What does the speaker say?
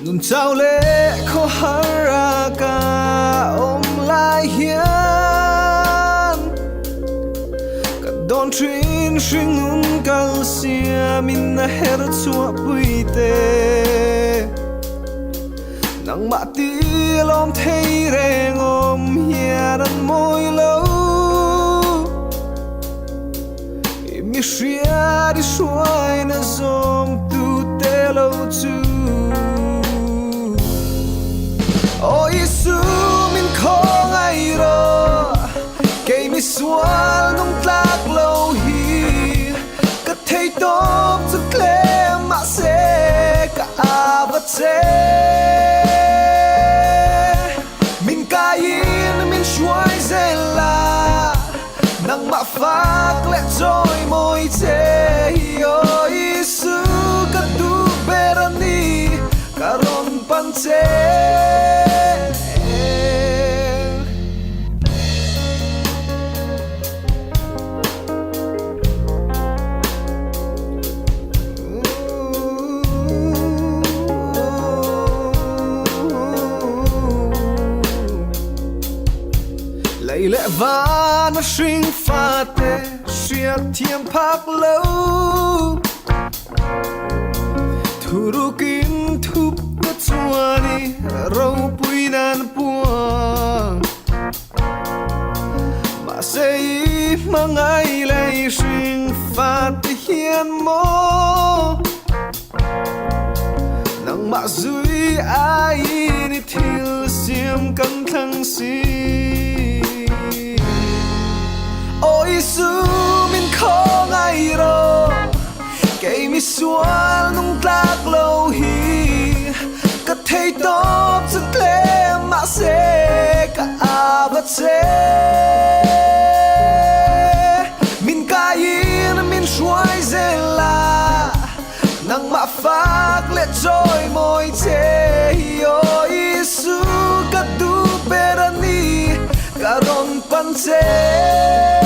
nun chau le kho haraka om lai hian ka don trin shing nun kal sia min na her chua puite nang ma ti lom thei reng om hian an moi lo mi shia di shuai na som tu te lo chu o Isu min khong ai ro ke mi sual nong tlak lo hi ka thei top zu klem ma se ka avat se min kain min shuai zela nang ma fak le joy moi che o Isu ka tu berani karon pan che lấy lẽ van mà sinh pha tê siết thiêm phác lâu thu ru kín thúp bất chua đi râu bùi nan buông mà sẽ mà ngay lấy sinh pha tê hiền mô nang mà dưới ai đi thiêu xiêm căng thăng xì o Isu min khong ai ro ke mi sual nong tlak lo hi ka thei top zu klem ma se ka avat se min kain min shuai zela nang ma fak le joy moi che o Isu ka du berani karon pan che